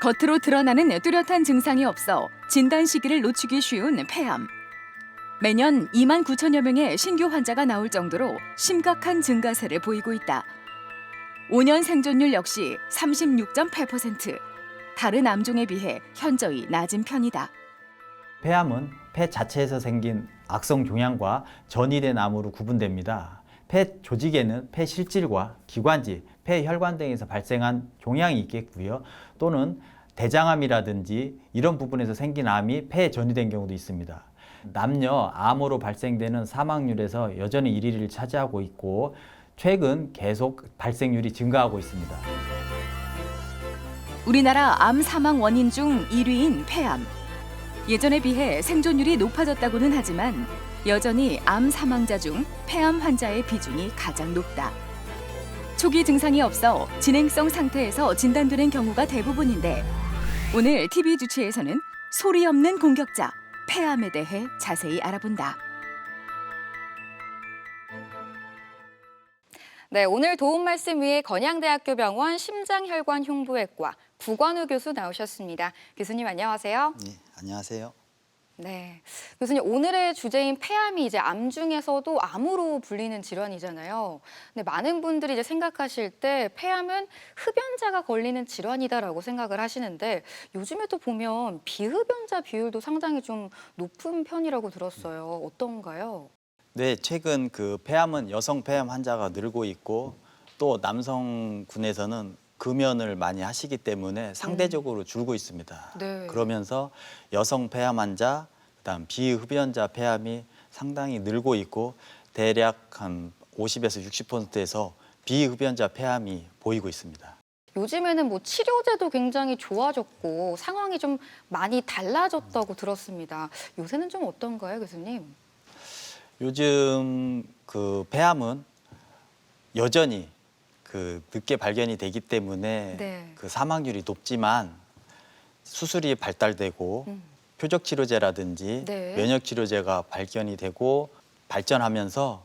겉으로 드러나는 뚜렷한 증상이 없어 진단 시기를 놓치기 쉬운 폐암. 매년 2만 9천여 명의 신규 환자가 나올 정도로 심각한 증가세를 보이고 있다. 5년 생존율 역시 36.8%. 다른 암종에 비해 현저히 낮은 편이다. 폐암은 폐 자체에서 생긴 악성 종양과 전이된 암으로 구분됩니다. 폐 조직에는 폐 실질과 기관지, 폐혈관 등에서 발생한 종양이 있겠고요. 또는 대장암이라든지 이런 부분에서 생긴 암이 폐에 전이된 경우도 있습니다. 남녀 암으로 발생되는 사망률에서 여전히 1위를 차지하고 있고 최근 계속 발생률이 증가하고 있습니다. 우리나라 암 사망 원인 중 1위인 폐암. 예전에 비해 생존율이 높아졌다고는 하지만 여전히 암 사망자 중 폐암 환자의 비중이 가장 높다. 초기 증상이 없어 진행성 상태에서 진단되는 경우가 대부분인데 오늘 TV 주치에서는 소리 없는 공격자, 폐암에 대해 자세히 알아본다. 네, 오늘 도움 말씀 위해 건양대학교 병원 심장혈관 흉부외과 구관우 교수 나오셨습니다. 교수님 안녕하세요. 네, 안녕하세요. 네, 교수님 오늘의 주제인 폐암이 이제 암 중에서도 암으로 불리는 질환이잖아요. 근데 많은 분들이 이제 생각하실 때 폐암은 흡연자가 걸리는 질환이다라고 생각을 하시는데 요즘에도 보면 비흡연자 비율도 상당히 좀 높은 편이라고 들었어요. 어떤가요? 네, 최근 그 폐암은 여성 폐암 환자가 늘고 있고 또 남성군에서는 금연을 많이 하시기 때문에 상대적으로 줄고 있습니다. 네. 그러면서 여성 폐암 환자, 그다음 비흡연자 폐암이 상당히 늘고 있고 대략 한 50에서 60%에서 비흡연자 폐암이 보이고 있습니다. 요즘에는 뭐 치료제도 굉장히 좋아졌고 상황이 좀 많이 달라졌다고 들었습니다. 요새는 좀 어떤가요, 교수님? 요즘 그 폐암은 여전히 그 늦게 발견이 되기 때문에 네. 그 사망률이 높지만 수술이 발달되고 표적 치료제라든지 네. 면역 치료제가 발견이 되고 발전하면서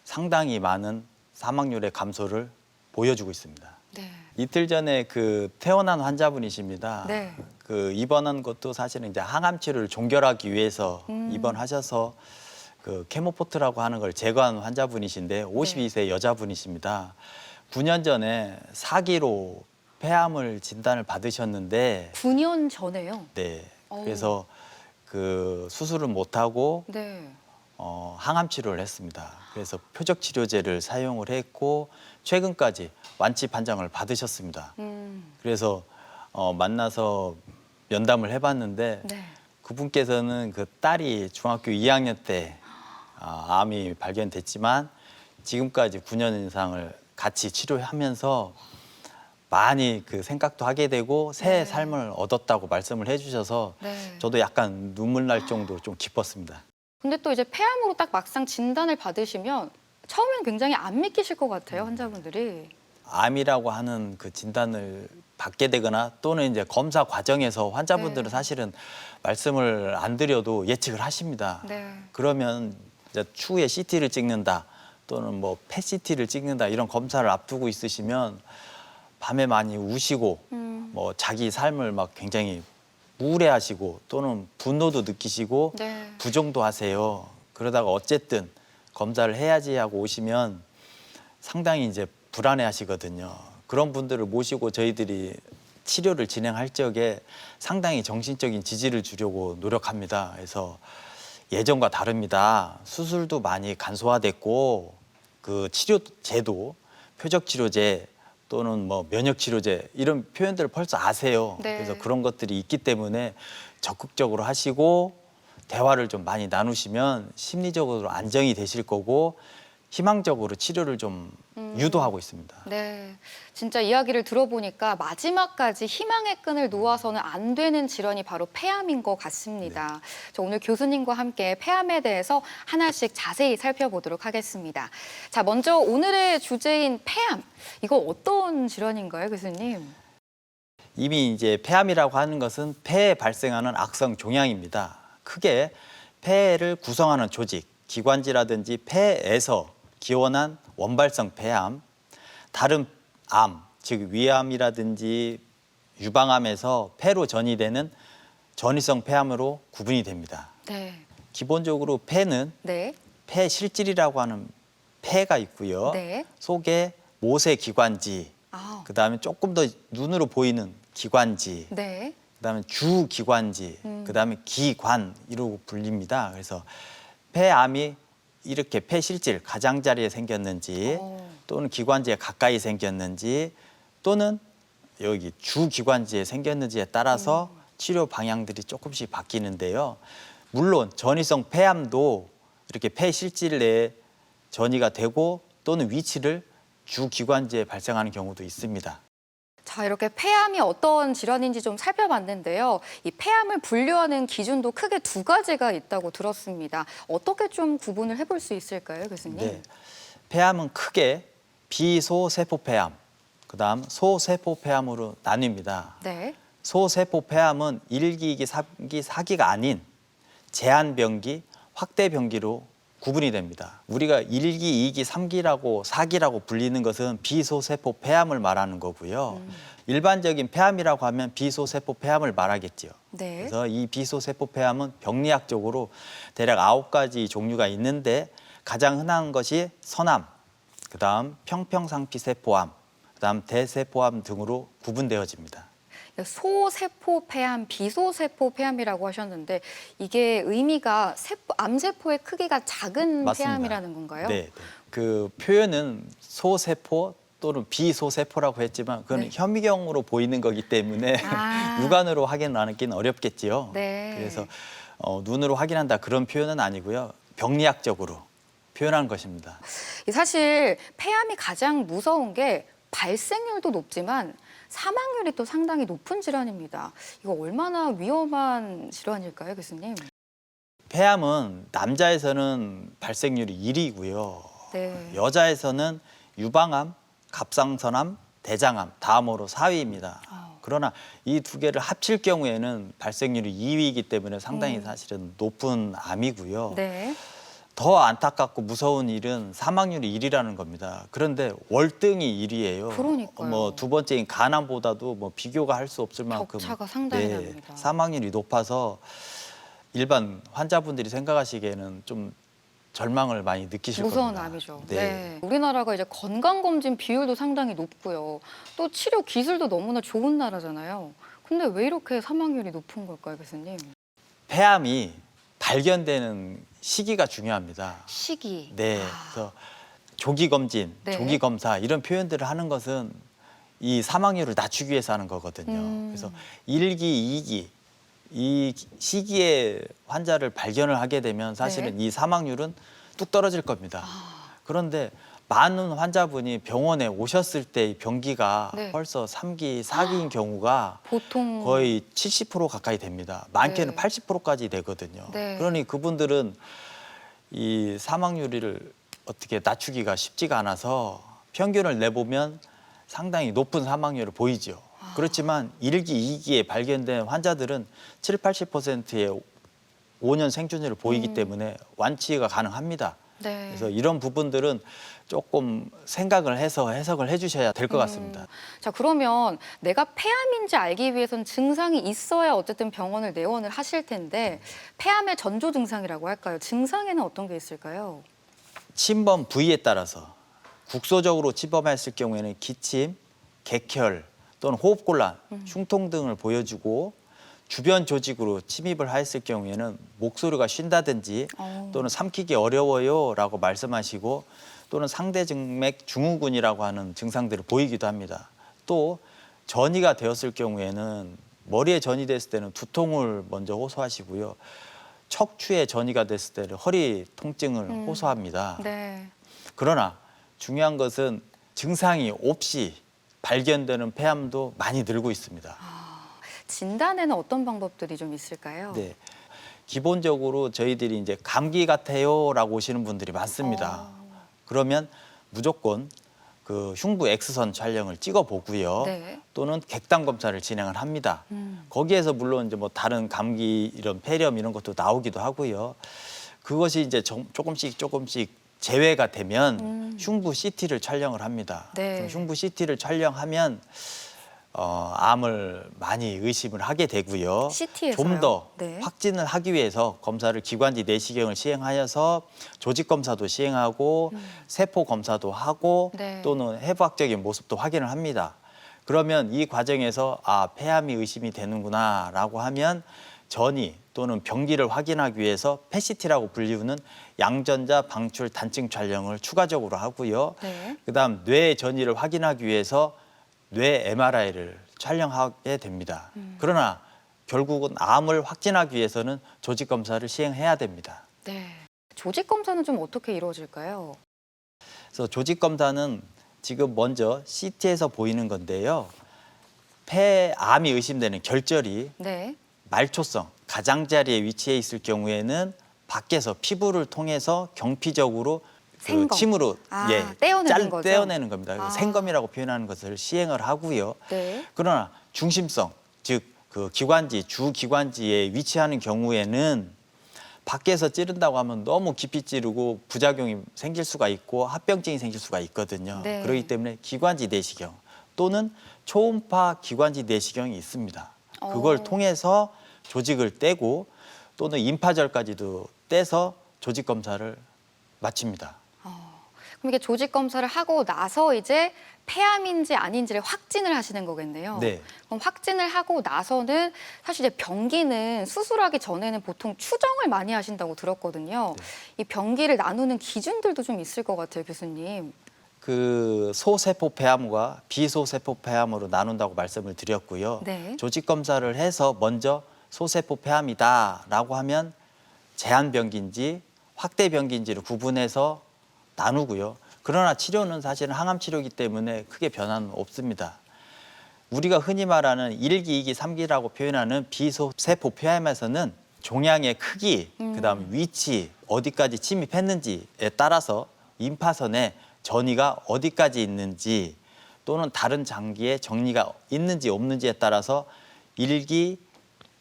상당히 많은 사망률의 감소를 보여주고 있습니다. 네. 이틀 전에 그 퇴원한 환자분이십니다. 네. 그 입원한 것도 사실은 이제 항암 치료를 종결하기 위해서 입원하셔서 그 케모포트라고 하는 걸 제거한 환자분이신데 52세 여자분이십니다. 9년 전에 4기로 폐암을 진단을 받으셨는데 9년 전에요? 네. 어우. 그래서 그 수술을 못 하고 네. 항암 치료를 했습니다. 그래서 표적 치료제를 사용을 했고 최근까지 완치 판정을 받으셨습니다. 그래서 만나서 면담을 해봤는데 네. 그분께서는 그 딸이 중학교 2학년 때 암이 발견됐지만 지금까지 9년 이상을 같이 치료하면서 많이 그 생각도 하게 되고 새 삶을 얻었다고 말씀을 해주셔서 네. 저도 약간 눈물 날 정도로 좀 기뻤습니다. 근데 또 이제 폐암으로 딱 막상 진단을 받으시면 처음엔 굉장히 안 믿기실 것 같아요, 환자분들이. 암이라고 하는 그 진단을 받게 되거나 또는 이제 검사 과정에서 환자분들은 네. 사실은 말씀을 안 드려도 예측을 하십니다. 네. 그러면 이제 추후에 CT를 찍는다 또는 뭐 펫CT를 찍는다 이런 검사를 앞두고 있으시면 밤에 많이 우시고 뭐 자기 삶을 막 굉장히 우울해하시고 또는 분노도 느끼시고 네. 부정도 하세요. 그러다가 어쨌든 검사를 해야지 하고 오시면 상당히 이제 불안해하시거든요. 그런 분들을 모시고 저희들이 치료를 진행할 적에 상당히 정신적인 지지를 주려고 노력합니다. 그래서 예전과 다릅니다. 수술도 많이 간소화됐고 그 치료제도 표적 치료제 또는 뭐 면역 치료제 이런 표현들을 벌써 아세요. 네. 그래서 그런 것들이 있기 때문에 적극적으로 하시고 대화를 좀 많이 나누시면 심리적으로 안정이 되실 거고 희망적으로 치료를 좀 유도하고 있습니다. 네, 진짜 이야기를 들어보니까 마지막까지 희망의 끈을 놓아서는 안 되는 질환이 바로 폐암인 것 같습니다. 저 오늘 교수님과 함께 폐암에 대해서 하나씩 자세히 살펴보도록 하겠습니다. 자, 먼저 오늘의 주제인 폐암, 이거 어떤 질환인가요, 교수님? 이미 이제 폐암이라고 하는 것은 폐에 발생하는 악성 종양입니다. 크게 폐를 구성하는 조직, 기관지라든지 폐에서 기원한 원발성 폐암, 다른 암, 즉 위암이라든지 유방암에서 폐로 전이되는 전이성 폐암으로 구분이 됩니다. 네. 기본적으로 폐는 네. 폐실질이라고 하는 폐가 있고요. 네. 속에 모세 기관지, 아. 그다음에 조금 더 눈으로 보이는 기관지, 네. 그다음에 주기관지, 그다음에 기관 이러고 불립니다. 그래서 폐암이 이렇게 폐실질 가장자리에 생겼는지 또는 기관지에 가까이 생겼는지 또는 여기 주기관지에 생겼는지에 따라서 치료 방향들이 조금씩 바뀌는데요. 물론 전이성 폐암도 이렇게 폐실질 내에 전이가 되고 또는 위치를 주기관지에 발생하는 경우도 있습니다. 자, 이렇게 폐암이 어떤 질환인지 좀 살펴봤는데요. 이 폐암을 분류하는 기준도 크게 두 가지가 있다고 들었습니다. 어떻게 좀 구분을 해볼 수 있을까요, 교수님? 네. 폐암은 크게 비소세포 폐암, 그다음 소세포 폐암으로 나뉩니다. 네. 소세포 폐암은 1기, 2기, 3기, 4기가 아닌 제한병기, 확대병기로 구분이 됩니다. 우리가 1기, 2기, 3기라고 4기라고 불리는 것은 비소세포 폐암을 말하는 거고요. 일반적인 폐암이라고 하면 비소세포 폐암을 말하겠죠. 네. 그래서 이 비소세포 폐암은 병리학적으로 대략 9가지 종류가 있는데 가장 흔한 것이 선암, 그다음 평평상피세포암, 그다음 대세포암 등으로 구분되어집니다. 소세포 폐암, 비소세포 폐암이라고 하셨는데 이게 의미가 암세포의 크기가 작은 맞습니다. 폐암이라는 건가요? 네. 그 표현은 소세포 또는 비소세포라고 했지만 그건 네. 현미경으로 보이는 거기 때문에 아. 육안으로 확인하기는 어렵겠지요. 네. 그래서 눈으로 확인한다 그런 표현은 아니고요. 병리학적으로 표현한 것입니다. 사실 폐암이 가장 무서운 게 발생률도 높지만 사망률이 또 상당히 높은 질환입니다. 이거 얼마나 위험한 질환일까요, 교수님? 폐암은 남자에서는 발생률이 1위고요. 네. 여자에서는 유방암, 갑상선암, 대장암 다음으로 4위입니다. 그러나 이 두 개를 합칠 경우에는 발생률이 2위이기 때문에 상당히 사실은 높은 암이고요. 네. 더 안타깝고 무서운 일은 사망률이 1위라는 겁니다. 그런데 월등히 1위예요. 그러니까요. 뭐 두 번째인 간암보다도 뭐 비교가 할 수 없을 만큼 격차가 상당히 납니다. 사망률이 높아서 일반 환자분들이 생각하시기에는 좀 절망을 많이 느끼실 무서운 겁니다. 암이죠. 네. 네. 우리나라가 이제 건강검진 비율도 상당히 높고요. 또 치료 기술도 너무나 좋은 나라잖아요. 근데 왜 이렇게 사망률이 높은 걸까요, 교수님? 폐암이 발견되는 시기가 중요합니다. 시기. 네. 그래서 조기 검진, 네. 조기 검사 이런 표현들을 하는 것은 이 사망률을 낮추기 위해서 하는 거거든요. 그래서 1기, 2기 이 시기에 환자를 발견을 하게 되면 사실은 네. 이 사망률은 뚝 떨어질 겁니다. 그런데 많은 환자분이 병원에 오셨을 때 이 병기가 네. 벌써 3기, 4기인 경우가 보통 거의 70% 가까이 됩니다. 많게는 네. 80%까지 되거든요. 네. 그러니 그분들은 이 사망률을 어떻게 낮추기가 쉽지가 않아서 평균을 내보면 상당히 높은 사망률을 보이죠. 그렇지만 1기, 2기에 발견된 환자들은 7, 80%의 5년 생존율을 보이기 때문에 완치가 가능합니다. 네. 그래서 이런 부분들은 조금 생각을 해서 해석을 해주셔야 될 것 같습니다. 자, 그러면 내가 폐암인지 알기 위해선 증상이 있어야 어쨌든 병원을 내원을 하실 텐데 폐암의 전조 증상이라고 할까요? 증상에는 어떤 게 있을까요? 침범 부위에 따라서 국소적으로 침범했을 경우에는 기침, 객혈 또는 호흡곤란, 흉통 등을 보여주고 주변 조직으로 침입을 하였을 경우에는 목소리가 쉰다든지 또는 삼키기 어려워요라고 말씀하시고 또는 상대증맥 증후군이라고 하는 증상들을 보이기도 합니다. 또 전이가 되었을 경우에는 머리에 전이 됐을 때는 두통을 먼저 호소하시고요. 척추에 전이가 됐을 때는 허리 통증을 호소합니다. 네. 그러나 중요한 것은 증상이 없이 발견되는 폐암도 많이 늘고 있습니다. 진단에는 어떤 방법들이 좀 있을까요? 네. 기본적으로 저희들이 이제 감기 같아요라고 오시는 분들이 많습니다. 그러면 무조건 그 흉부 X선 촬영을 찍어 보고요. 네. 또는 객단 검사를 진행을 합니다. 거기에서 물론 이제 뭐 다른 감기 이런 폐렴 이런 것도 나오기도 하고요. 그것이 이제 조금씩 제외가 되면 흉부 CT를 촬영을 합니다. 네. 그럼 흉부 CT를 촬영하면 암을 많이 의심을 하게 되고요. CT에서요? 좀 더 네. 확진을 하기 위해서 검사를 기관지 내시경을 시행하여서 조직 검사도 시행하고 세포 검사도 하고 네. 또는 해부학적인 모습도 확인을 합니다. 그러면 이 과정에서 폐암이 의심이 되는구나라고 하면 전이 또는 병기를 확인하기 위해서 PET-CT라고 불리우는 양전자 방출 단층 촬영을 추가적으로 하고요. 네. 그다음 뇌 전이를 확인하기 위해서 뇌 MRI를 촬영하게 됩니다. 그러나 결국은 암을 확진하기 위해서는 조직 검사를 시행해야 됩니다. 네. 조직 검사는 좀 어떻게 이루어질까요? 그래서 조직 검사는 지금 먼저 CT에서 보이는 건데요. 폐암이 의심되는 결절이 네. 말초성, 가장자리에 위치해 있을 경우에는 밖에서 피부를 통해서 경피적으로 생검. 침으로 떼어내는 거죠? 떼어내는 겁니다. 그래서 아. 생검이라고 표현하는 것을 시행을 하고요. 네. 그러나 중심성, 즉 그 기관지, 주 기관지에 위치하는 경우에는 밖에서 찌른다고 하면 너무 깊이 찌르고 부작용이 생길 수가 있고 합병증이 생길 수가 있거든요. 네. 그렇기 때문에 기관지 내시경 또는 초음파 기관지 내시경이 있습니다. 그걸 통해서 조직을 떼고 또는 임파절까지도 떼서 조직 검사를 마칩니다. 그럼 이게 조직 검사를 하고 나서 이제 폐암인지 아닌지를 확진을 하시는 거겠네요. 네. 그럼 확진을 하고 나서는 사실 이제 병기는 수술하기 전에는 보통 추정을 많이 하신다고 들었거든요. 네. 이 병기를 나누는 기준들도 좀 있을 것 같아요, 교수님. 그 소세포 폐암과 비소세포 폐암으로 나눈다고 말씀을 드렸고요. 네. 조직 검사를 해서 먼저 소세포 폐암이다라고 하면 제한 병기인지 확대 병기인지를 구분해서 나누고요. 그러나 치료는 사실은 항암 치료이기 때문에 크게 변화는 없습니다. 우리가 흔히 말하는 1기, 2기, 3기라고 표현하는 비소세포 폐암에서는 종양의 크기, 그다음 위치, 어디까지 침입했는지에 따라서 임파선에 전이가 어디까지 있는지 또는 다른 장기에 정리가 있는지 없는지에 따라서 1기,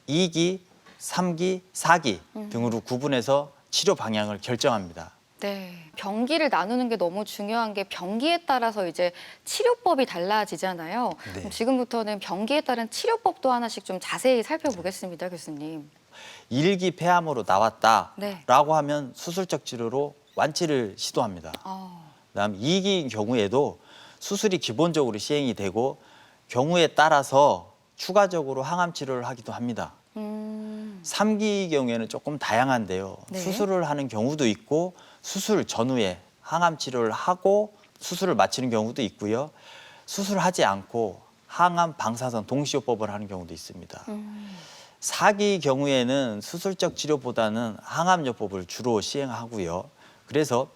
2기, 3기, 4기 등으로 구분해서 치료 방향을 결정합니다. 네. 병기를 나누는 게 너무 중요한 게 병기에 따라서 이제 치료법이 달라지잖아요. 네. 그럼 지금부터는 병기에 따른 치료법도 하나씩 좀 자세히 살펴보겠습니다, 교수님. 1기 폐암으로 나왔다라고 네. 하면 수술적 치료로 완치를 시도합니다. 그다음 2기인 경우에도 수술이 기본적으로 시행이 되고 경우에 따라서 추가적으로 항암 치료를 하기도 합니다. 3기 경우에는 조금 다양한데요. 네. 수술을 하는 경우도 있고 수술 전후에 항암 치료를 하고 수술을 마치는 경우도 있고요. 수술하지 않고 항암 방사선 동시요법을 하는 경우도 있습니다. 4기 경우에는 수술적 치료보다는 항암요법을 주로 시행하고요. 그래서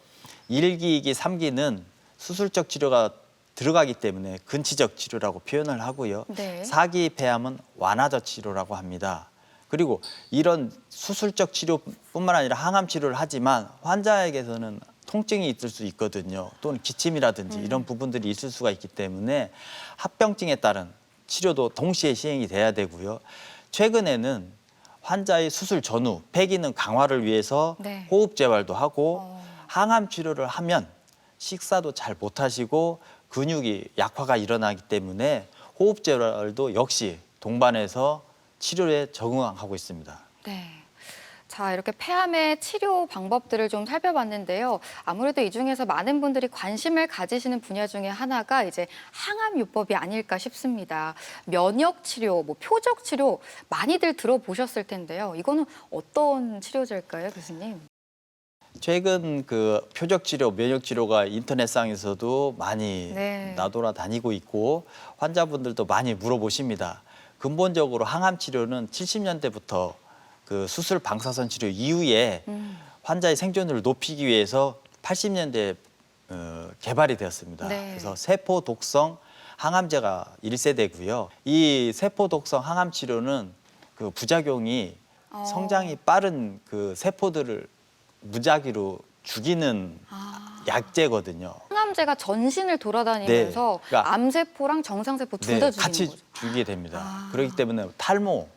1기, 2기, 3기는 수술적 치료가 들어가기 때문에 근치적 치료라고 표현을 하고요. 네. 4기 폐암은 완화적 치료라고 합니다. 그리고 이런 수술적 치료뿐만 아니라 항암 치료를 하지만 환자에게서는 통증이 있을 수 있거든요. 또는 기침이라든지 이런 부분들이 있을 수가 있기 때문에 합병증에 따른 치료도 동시에 시행이 돼야 되고요. 최근에는 환자의 수술 전후 폐기능 강화를 위해서 네. 호흡 재활도 하고 항암 치료를 하면 식사도 잘 못하시고 근육이 약화가 일어나기 때문에 호흡 재활도 역시 동반해서 치료에 적응하고 있습니다. 네. 자, 이렇게 폐암의 치료 방법들을 좀 살펴봤는데요. 아무래도 이 중에서 많은 분들이 관심을 가지시는 분야 중에 하나가 이제 항암요법이 아닐까 싶습니다. 면역 치료, 표적 치료 많이들 들어보셨을 텐데요. 이거는 어떤 치료제일까요, 교수님? 최근 그 표적 치료, 면역 치료가 인터넷상에서도 많이 네. 나돌아다니고 있고 환자분들도 많이 물어보십니다. 근본적으로 항암 치료는 70년대부터 그 수술 방사선 치료 이후에 환자의 생존율을 높이기 위해서 80년대에 개발이 되었습니다. 네. 그래서 세포 독성 항암제가 1세대고요. 이 세포 독성 항암 치료는 그 부작용이 성장이 빠른 그 세포들을 무작위로 죽이는 약제거든요. 항암제가 전신을 돌아다니면서 네. 그러니까 암세포랑 정상세포 둘 다 죽이는 같이 거죠. 죽이게 됩니다. 그렇기 때문에 탈모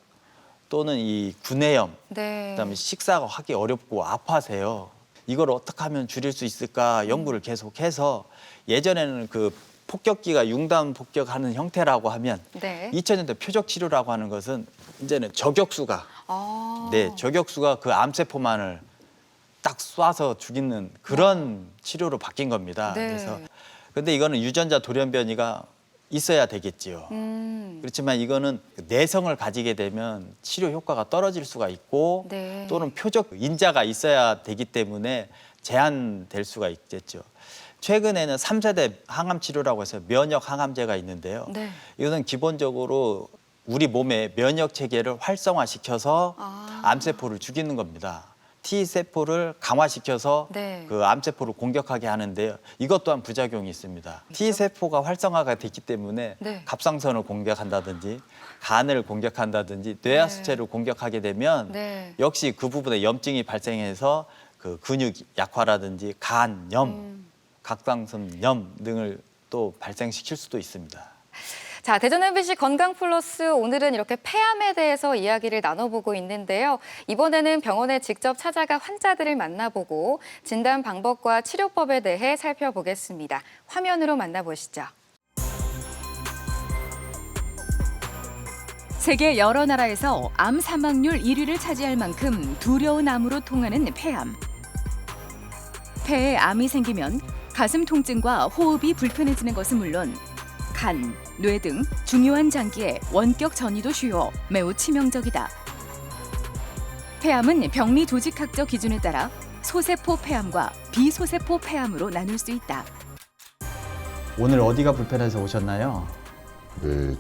또는 이 구내염, 네. 그다음에 식사가 하기 어렵고 아파하세요. 이걸 어떻게 하면 줄일 수 있을까 연구를 계속해서 예전에는 그 폭격기가 융단 폭격하는 형태라고 하면 네. 2000년대 표적 치료라고 하는 것은 이제는 저격수가 아. 저격수가 그 암세포만을 딱 쏴서 죽이는 그런 치료로 바뀐 겁니다. 네. 그래서 근데 이거는 유전자 돌연변이가 있어야 되겠지요. 그렇지만 이거는 내성을 가지게 되면 치료 효과가 떨어질 수가 있고 네. 또는 표적 인자가 있어야 되기 때문에 제한될 수가 있겠죠. 최근에는 3세대 항암 치료라고 해서 면역 항암제가 있는데요. 네. 이것은 기본적으로 우리 몸의 면역 체계를 활성화시켜서 아. 암세포를 죽이는 겁니다. T세포를 강화시켜서 네. 그 암세포를 공격하게 하는데요. 이것 또한 부작용이 있습니다. T세포가 활성화가 됐기 때문에 네. 갑상선을 공격한다든지 간을 공격한다든지 뇌하수체를 공격하게 되면 네. 역시 그 부분에 염증이 발생해서 그 근육 약화라든지 간염, 갑상선염 등을 또 발생시킬 수도 있습니다. 자, 대전 MBC 건강 플러스 오늘은 이렇게 폐암에 대해서 이야기를 나눠보고 있는데요. 이번에는 병원에 직접 찾아가 환자들을 만나보고 진단 방법과 치료법에 대해 살펴보겠습니다. 화면으로 만나보시죠. 세계 여러 나라에서 암 사망률 1위를 차지할 만큼 두려운 암으로 통하는 폐암. 폐에 암이 생기면 가슴 통증과 호흡이 불편해지는 것은 물론 간, 뇌 등 중요한 장기에 원격 전이도 쉬워 매우 치명적이다. 폐암은 병리 조직학적 기준에 따라 소세포 폐암과 비소세포 폐암으로 나눌 수 있다. 오늘 어디가 불편해서 오셨나요? 네,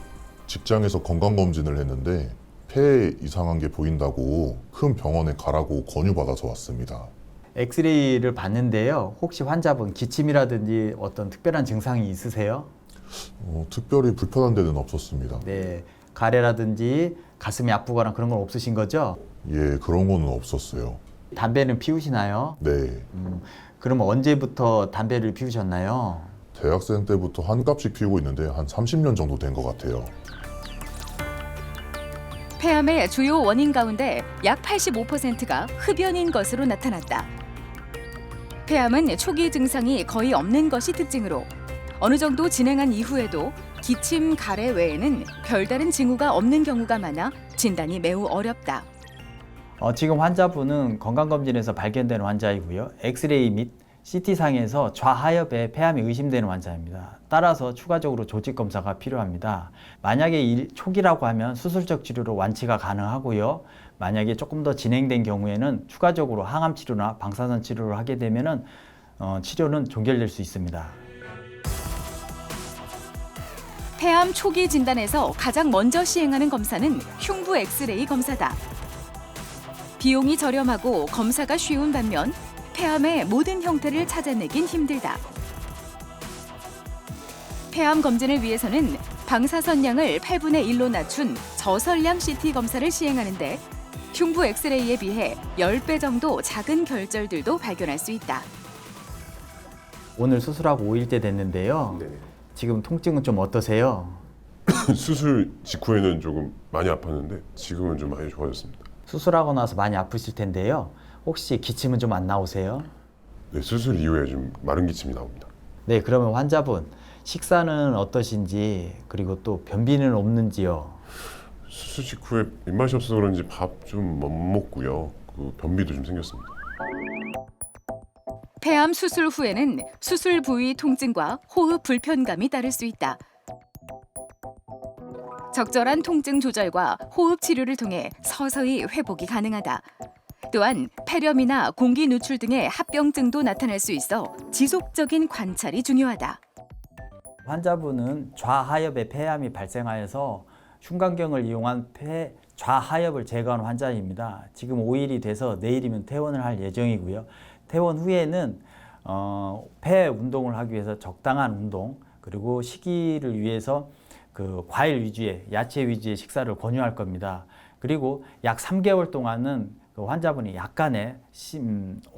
직장에서 건강검진을 했는데 폐에 이상한 게 보인다고 큰 병원에 가라고 권유받아서 왔습니다. 엑스레이를 봤는데요. 혹시 환자분 기침이라든지 어떤 특별한 증상이 있으세요? 특별히 불편한 데는 없었습니다. 네, 가래라든지 가슴이 아프거나 그런 건 없으신 거죠? 예, 그런 거는 없었어요. 담배는 피우시나요? 네, 그럼 언제부터 담배를 피우셨나요? 대학생 때부터 한 값씩 피우고 있는데 한 30년 정도 된 것 같아요. 폐암의 주요 원인 가운데 약 85%가 흡연인 것으로 나타났다. 폐암은 초기 증상이 거의 없는 것이 특징으로 어느 정도 진행한 이후에도 기침, 가래 외에는 별다른 징후가 없는 경우가 많아 진단이 매우 어렵다. 지금 환자분은 건강검진에서 발견된 환자이고요. 엑스레이 및 CT상에서 좌하엽에 폐암이 의심되는 환자입니다. 따라서 추가적으로 조직 검사가 필요합니다. 만약에 초기라고 하면 수술적 치료로 완치가 가능하고요. 만약에 조금 더 진행된 경우에는 추가적으로 항암 치료나 방사선 치료를 하게 되면은 치료는 종결될 수 있습니다. 폐암 초기 진단에서 가장 먼저 시행하는 검사는 흉부 엑스레이 검사다. 비용이 저렴하고 검사가 쉬운 반면 폐암의 모든 형태를 찾아내긴 힘들다. 폐암 검진을 위해서는 방사선량을 8분의 1로 낮춘 저설량 CT 검사를 시행하는데 흉부 엑스레이에 비해 10배 정도 작은 결절들도 발견할 수 있다. 오늘 수술하고 5일째 됐는데요. 네. 지금 통증은 좀 어떠세요? 수술 직후에는 조금 많이 아팠는데 지금은 좀 많이 좋아졌습니다. 수술하고 나서 많이 아프실 텐데요. 혹시 기침은 좀 안 나오세요? 네, 수술 이후에 좀 마른 기침이 나옵니다. 네, 그러면 환자분 식사는 어떠신지 그리고 또 변비는 없는지요? 수술 직후에 입맛이 없어서 그런지 밥 좀 못 먹고요. 그 변비도 좀 생겼습니다. 폐암 수술 후에는 수술 부위 통증과 호흡 불편감이 따를 수 있다. 적절한 통증 조절과 호흡 치료를 통해 서서히 회복이 가능하다. 또한 폐렴이나 공기 누출 등의 합병증도 나타날 수 있어 지속적인 관찰이 중요하다. 환자분은 좌하엽에 폐암이 발생하여서 흉곽경을 이용한 폐 좌하엽을 제거한 환자입니다. 지금 5일이 돼서 내일이면 퇴원을 할 예정이고요. 퇴원 후에는 폐 운동을 하기 위해서 적당한 운동 그리고 식이를 위해서 그 과일 위주의 야채 위주의 식사를 권유할 겁니다. 그리고 약 3개월 동안은 그 환자분이 약간의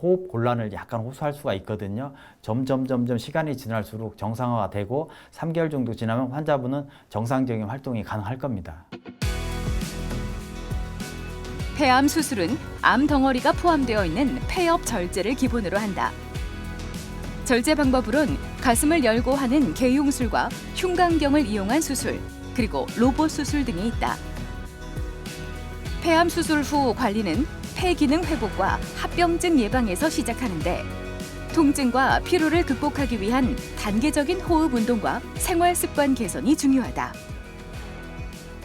호흡 곤란을 약간 호소할 수가 있거든요. 점점 시간이 지날수록 정상화가 되고 3개월 정도 지나면 환자분은 정상적인 활동이 가능할 겁니다. 폐암 수술은 암 덩어리가 포함되어 있는 폐엽 절제를 기본으로 한다. 절제 방법으론 가슴을 열고 하는 개용술과 흉곽경을 이용한 수술, 그리고 로봇 수술 등이 있다. 폐암 수술 후 관리는 폐 기능 회복과 합병증 예방에서 시작하는데 통증과 피로를 극복하기 위한 단계적인 호흡 운동과 생활 습관 개선이 중요하다.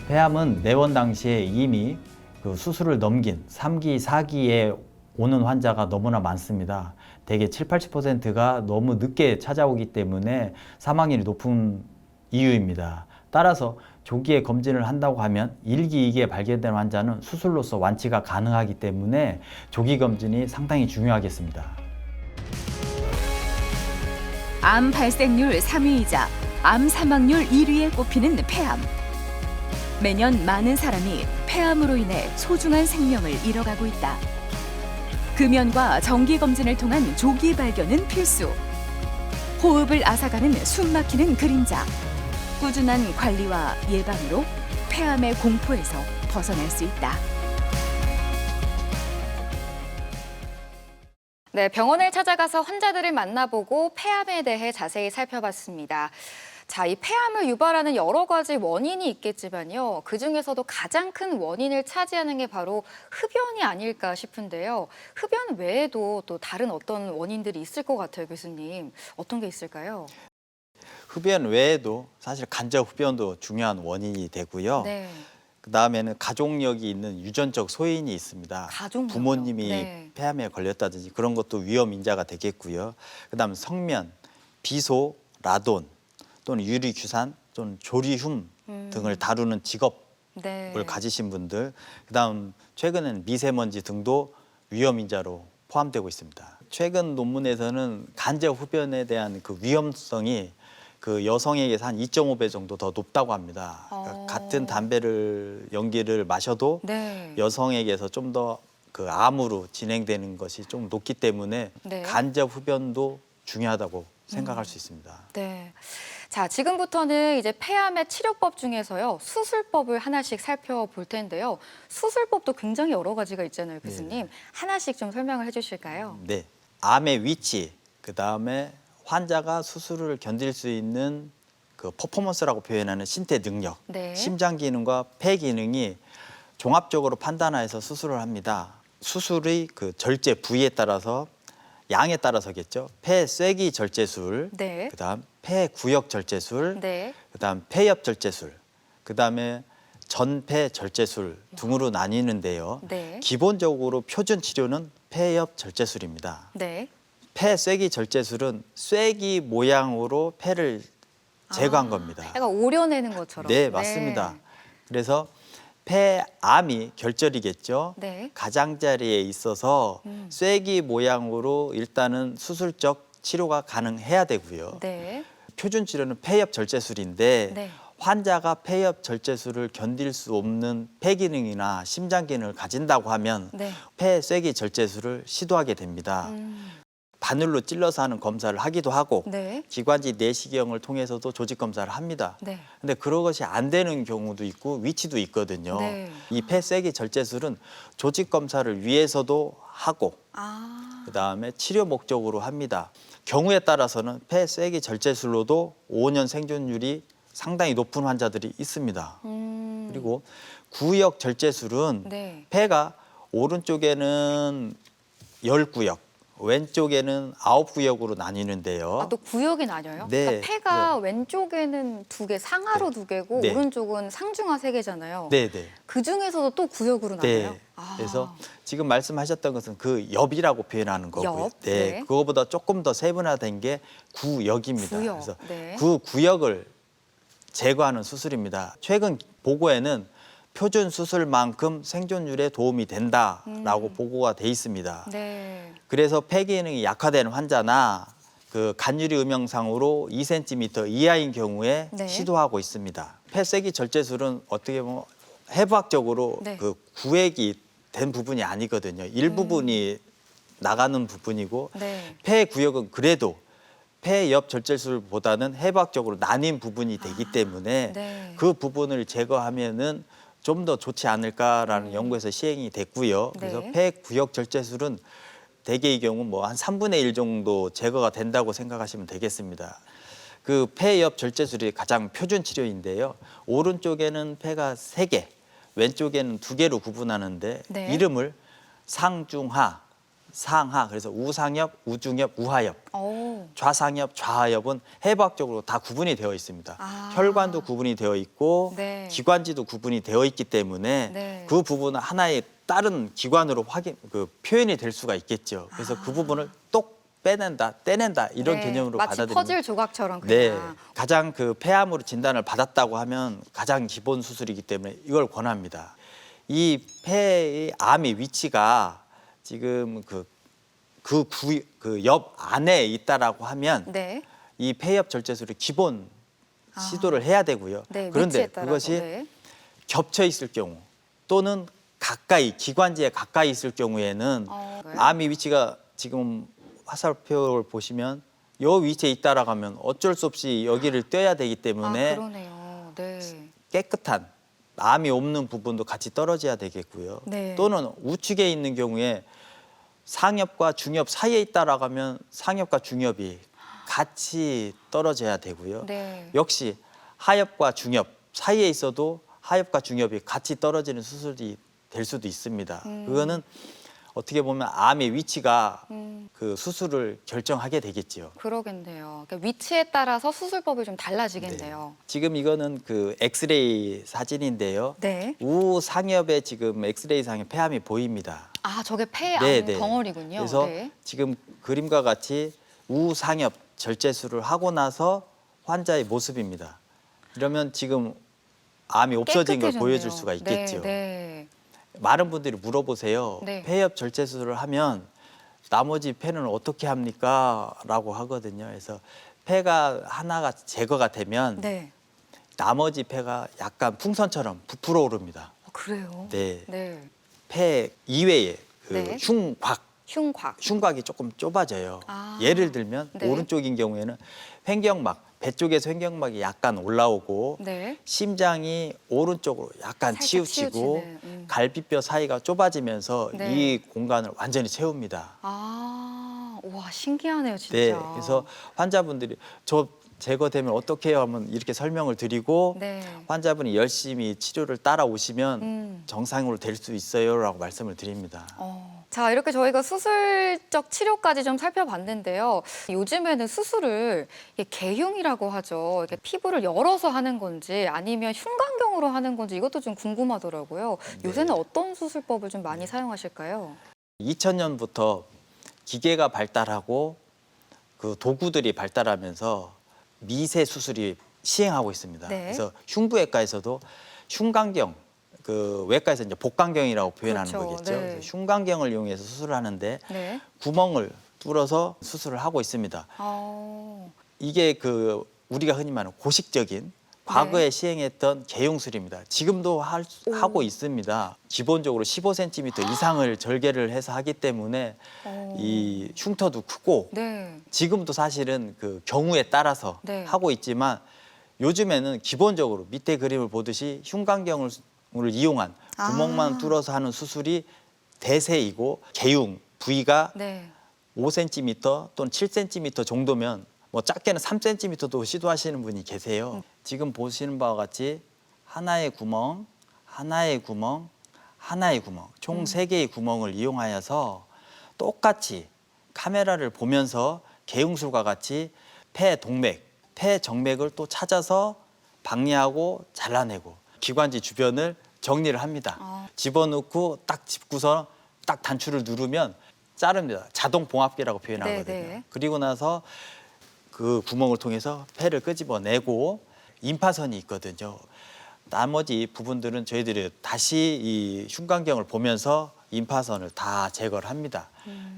폐암은 내원 당시에 이미 그 수술을 넘긴 3기, 4기에 오는 환자가 너무나 많습니다. 대개 7, 80%가 너무 늦게 찾아오기 때문에 사망률이 높은 이유입니다. 따라서 조기에 검진을 한다고 하면 1기, 2기에 발견된 환자는 수술로서 완치가 가능하기 때문에 조기 검진이 상당히 중요하겠습니다. 암 발생률 3위이자 암 사망률 1위에 꼽히는 폐암. 매년 많은 사람이 폐암으로 인해 소중한 생명을 잃어가고 있다. 금연과 정기 검진을 통한 조기 발견은 필수. 호흡을 앗아가는 숨 막히는 그림자. 꾸준한 관리와 예방으로 폐암의 공포에서 벗어날 수 있다. 네, 병원을 찾아가서 환자들을 만나보고 폐암에 대해 자세히 살펴봤습니다. 자, 이 폐암을 유발하는 여러 가지 원인이 있겠지만요. 그중에서도 가장 큰 원인을 차지하는 게 바로 흡연이 아닐까 싶은데요. 흡연 외에도 또 다른 어떤 원인들이 있을 것 같아요, 교수님. 어떤 게 있을까요? 흡연 외에도 사실 간접 흡연도 중요한 원인이 되고요. 네. 그다음에는 가족력이 있는 유전적 소인이 있습니다. 가족력이요? 부모님이 네. 폐암에 걸렸다든지 그런 것도 위험 인자가 되겠고요. 그다음 성면, 비소, 라돈 또는 유리규산 또는 조리흉 등을 다루는 직업을 네. 가지신 분들, 그다음 최근에는 미세먼지 등도 위험 인자로 포함되고 있습니다. 최근 논문에서는 간접 흡연에 대한 그 위험성이 그 여성에게서 한 2.5배 정도 더 높다고 합니다. 그러니까 같은 담배를 연기를 마셔도 네. 여성에게서 좀 더 그 암으로 진행되는 것이 좀 높기 때문에 네. 간접 흡연도 중요하다고 생각할 수 있습니다. 네. 자, 지금부터는 이제 폐암의 치료법 중에서요, 수술법을 하나씩 살펴볼 텐데요. 수술법도 굉장히 여러 가지가 있잖아요, 교수님. 하나씩 좀 설명을 해주실까요? 네, 암의 위치, 그다음에 환자가 수술을 견딜 수 있는 그 퍼포먼스라고 표현하는 신체 능력, 네. 심장 기능과 폐 기능이 종합적으로 판단해서 수술을 합니다. 수술의 그 절제 부위에 따라서 양에 따라서겠죠. 폐 쐐기 절제술, 네. 그다음 폐 구역 절제술, 네. 그다음 폐엽 절제술, 그다음에 전폐 절제술 등으로 나뉘는데요. 네. 기본적으로 표준 치료는 폐엽 절제술입니다. 네. 폐 쐐기 절제술은 쐐기 모양으로 폐를 제거한 겁니다. 약간 오려내는 것처럼. 네, 맞습니다. 그래서 폐암이 결절이겠죠. 네. 가장자리에 있어서 쐐기 모양으로 일단은 수술적 치료가 가능해야 되고요. 네. 표준 치료는 폐엽 절제술인데 네. 환자가 폐엽 절제술을 견딜 수 없는 폐 기능이나 심장 기능을 가진다고 하면 네. 폐 쐐기 절제술을 시도하게 됩니다. 바늘로 찔러서 하는 검사를 하기도 하고 네. 기관지 내시경을 통해서도 조직 검사를 합니다. 네. 근데 그런 것이 안 되는 경우도 있고 위치도 있거든요. 네. 이 폐 쐐기 절제술은 조직 검사를 위해서도 하고 아. 그다음에 치료 목적으로 합니다. 경우에 따라서는 폐 쐐기 절제술로도 5년 생존율이 상당히 높은 환자들이 있습니다. 그리고 구역 절제술은 네. 폐가 오른쪽에는 10구역, 왼쪽에는 9구역으로 나뉘는데요. 아, 또 구역이 나뉘어요? 네. 그러니까 폐가 왼쪽에는 2개, 상하로 네. 2개고 네. 오른쪽은 상중하 3개잖아요. 네, 네. 그 중에서도 또 구역으로 나뉘어요? 네. 아. 그래서 지금 말씀하셨던 것은 그 옆이라고 표현하는 거고요. 옆, 네. 네. 그거보다 조금 더 세분화된 게 구역입니다. 구역, 그래서 네. 그 구역을 제거하는 수술입니다. 최근 보고에는 표준 수술만큼 생존율에 도움이 된다라고 보고가 돼 있습니다. 네. 그래서 폐 기능이 약화된 환자나 그 간유리 음영상으로 2cm 이하인 경우에 네. 시도하고 있습니다. 폐 쐐기 절제술은 어떻게 보면 해부학적으로 네. 그 구획이 된 부분이 아니거든요. 일부분이 나가는 부분이고 네. 폐 구역은 그래도 폐엽 절제술보다는 해부학적으로 나뉜 부분이 되기 때문에 네. 그 부분을 제거하면은 좀 더 좋지 않을까라는 연구에서 시행이 됐고요. 그래서 네. 폐 구역 절제술은 대개의 경우 뭐 한 3분의 1 정도 제거가 된다고 생각하시면 되겠습니다. 그 폐엽 절제술이 가장 표준 치료인데요. 오른쪽에는 폐가 3개, 왼쪽에는 2개로 구분하는데 네. 이름을 상중하, 상하, 그래서 우상엽, 우중엽, 우하엽, 오. 좌상엽, 좌하엽은 해부학적으로 다 구분이 되어 있습니다. 아. 혈관도 구분이 되어 있고 네. 기관지도 구분이 되어 있기 때문에 네. 그 부분은 하나의 다른 기관으로 표현이 될 수가 있겠죠. 그래서 그 부분을 똑 빼낸다, 떼낸다 이런 네. 개념으로 마치 받아들이면 퍼즐 조각처럼 그냥. 네, 가장 그 폐암으로 진단을 받았다고 하면 가장 기본 수술이기 때문에 이걸 권합니다. 이 폐의 암의 위치가 지금 그 옆 안에 있다라고 하면 네. 이 폐엽 절제술을 기본 시도를 해야 되고요. 네, 그런데 위치에 따라서. 그것이 네. 겹쳐 있을 경우 또는 가까이 기관지에 가까이 있을 경우에는 네. 암의 위치가 지금 화살표를 보시면 이 위치에 있다라고 하면 어쩔 수 없이 여기를 떼야 되기 때문에 그러네요. 네. 깨끗한 암이 없는 부분도 같이 떨어져야 되겠고요. 네. 또는 우측에 있는 경우에 상엽과 중엽 사이에 있다라고 하면 상엽과 중엽이 같이 떨어져야 되고요. 네. 역시 하엽과 중엽 사이에 있어도 하엽과 중엽이 같이 떨어지는 수술이 될 수도 있습니다. 그거는 어떻게 보면 암의 위치가 그 수술을 결정하게 되겠죠. 그러겠네요. 그러니까 위치에 따라서 수술법이 좀 달라지겠네요. 지금 이거는 그 엑스레이 사진인데요. 네. 우상엽에 지금 엑스레이 상의 폐암이 보입니다. 아, 저게 폐암 네, 네. 덩어리군요. 그래서 네. 지금 그림과 같이 우상엽 절제술을 하고 나서 환자의 모습입니다. 이러면 지금 암이 없어진 걸 깨끗해졌네요. 보여줄 수가 있겠죠. 네, 네. 많은 분들이 물어보세요. 네. 폐엽 절제술을 하면 나머지 폐는 어떻게 합니까? 라고 하거든요. 그래서 폐가 하나가 제거가 되면 네. 나머지 폐가 약간 풍선처럼 부풀어 오릅니다. 그래요? 네. 네. 폐 이외에 그 네. 흉곽, 흉곽이 조금 좁아져요. 아. 예를 들면 네. 오른쪽인 경우에는 횡격막, 배 쪽에서 횡격막이 약간 올라오고 네. 심장이 오른쪽으로 약간 살짝 치우치고 치우치는, 갈비뼈 사이가 좁아지면서 네. 이 공간을 완전히 채웁니다. 아, 와, 신기하네요, 진짜. 네, 그래서 환자분들이 저 제거되면 어떻게 해요 하면 이렇게 설명을 드리고 네. 환자분이 열심히 치료를 따라오시면 정상으로 될 수 있어요라고 말씀을 드립니다. 자, 이렇게 저희가 수술적 치료까지 좀 살펴봤는데요. 요즘에는 수술을 이게 개흉이라고 하죠. 이렇게 피부를 열어서 하는 건지 아니면 흉곽경으로 하는 건지 이것도 좀 궁금하더라고요. 요새는 어떤 수술법을 좀 많이 사용하실까요? 2000년부터 기계가 발달하고 그 도구들이 발달하면서 미세 수술이 시행하고 있습니다. 네. 그래서 흉부외과에서도 흉곽경, 그 외과에서 이제 복강경이라고 표현하는 그렇죠. 거겠죠. 네. 그래서 흉곽경을 이용해서 수술을 하는데 네. 구멍을 뚫어서 수술을 하고 있습니다. 어, 이게 그 우리가 흔히 말하는 고식적인 과거에 시행했던 개용술입니다. 지금도 하고 있습니다. 기본적으로 15cm 이상을 절개를 해서 하기 때문에 이 흉터도 크고 네. 지금도 사실은 그 경우에 따라서 네. 하고 있지만 요즘에는 기본적으로 밑에 그림을 보듯이 흉곽경을 이용한 구멍만 뚫어서 하는 수술이 대세이고 개용 부위가 네. 5cm 또는 7cm 정도면 뭐 작게는 3cm도 시도하시는 분이 계세요. 지금 보시는 바와 같이 하나의 구멍, 하나의 구멍, 하나의 구멍, 총 3개의 구멍을 이용하여서 똑같이 카메라를 보면서 개용술과 같이 폐 동맥, 폐 정맥을 또 찾아서 박리하고 잘라내고 기관지 주변을 정리를 합니다. 집어넣고 딱 짚고서 딱 단추를 누르면 자릅니다. 자동 봉합기라고 표현하거든요. 네. 그리고 나서 그 구멍을 통해서 폐를 끄집어내고 임파선이 있거든요. 나머지 부분들은 저희들이 다시 이 흉곽경을 보면서 임파선을 다 제거를 합니다.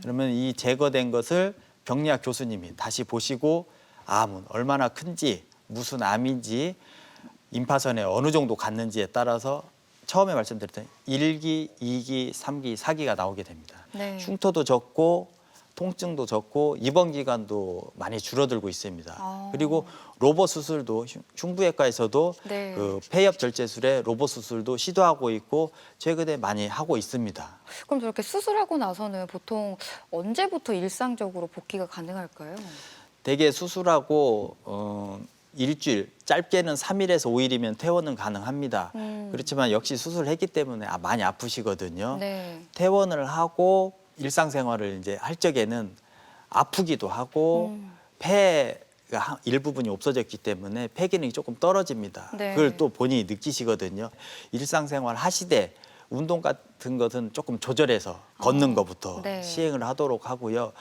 그러면 이 제거된 것을 병리학 교수님이 다시 보시고 암은 얼마나 큰지 무슨 암인지 임파선에 어느 정도 갔는지에 따라서 처음에 말씀드렸던 1기, 2기, 3기, 4기가 나오게 됩니다. 네. 흉터도 적고 통증도 적고 입원 기간도 많이 줄어들고 있습니다. 아. 그리고 로봇 수술도 흉부외과에서도 네. 그 폐엽 절제술에 로봇 수술도 시도하고 있고 최근에 많이 하고 있습니다. 그럼 저렇게 수술하고 나서는 보통 언제부터 일상적으로 복귀가 가능할까요? 대개 수술하고 일주일, 짧게는 3일에서 5일이면 퇴원은 가능합니다. 그렇지만 역시 수술했기 때문에 많이 아프시거든요. 네. 퇴원을 하고 일상생활을 이제 할 적에는 아프기도 하고 폐가 일부분이 없어졌기 때문에 폐 기능이 조금 떨어집니다. 네. 그걸 또 본인이 느끼시거든요. 일상생활 하시되 운동 같은 것은 조금 조절해서 걷는 것부터 네. 시행을 하도록 하고요.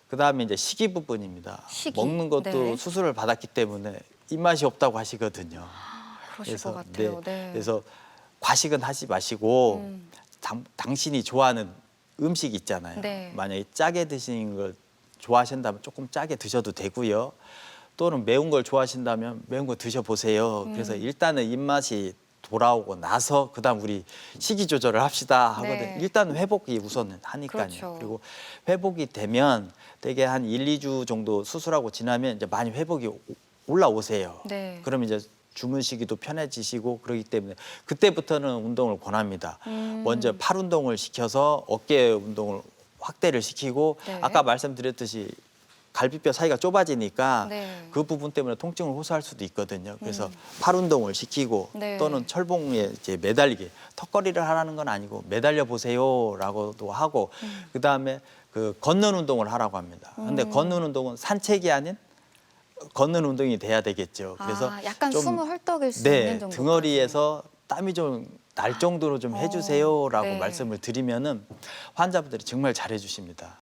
그다음에 이제 식이 부분입니다. 식이. 먹는 것도 네. 수술을 받았기 때문에 입맛이 없다고 하시거든요. 그러실 것 같아요. 네. 그래서 과식은 하지 마시고 음. 당신이 좋아하는 음식 있잖아요. 네. 만약에 짜게 드시는 걸 좋아하신다면 조금 짜게 드셔도 되고요. 또는 매운 걸 좋아하신다면 매운 거 드셔보세요. 그래서 일단은 입맛이 돌아오고 나서 그다음 우리 식이 조절을 합시다 하거든요. 네. 일단 회복이 우선 하니까요. 그렇죠. 그리고 회복이 되면 대개 한 1, 2주 정도 수술하고 지나면 이제 많이 회복이 올라오세요. 네. 그러면 이제 주무시기도 편해지시고 그러기 때문에 그때부터는 운동을 권합니다. 먼저 팔 운동을 시켜서 어깨 운동을 확대를 시키고 네. 아까 말씀드렸듯이 갈비뼈 사이가 좁아지니까 네. 그 부분 때문에 통증을 호소할 수도 있거든요. 그래서 팔 운동을 시키고 네. 또는 철봉에 이제 매달리게 턱걸이를 하라는 건 아니고 매달려 보세요라고도 하고 그다음에 그 걷는 운동을 하라고 합니다. 근데 걷는 운동은 산책이 아닌 걷는 운동이 돼야 되겠죠. 그래서 약간 좀 숨을 헐떡일 수 네, 있는 정도. 등허리에서 땀이 좀 날 정도로 좀 해주세요라고 네. 말씀을 드리면은 환자분들이 정말 잘해주십니다.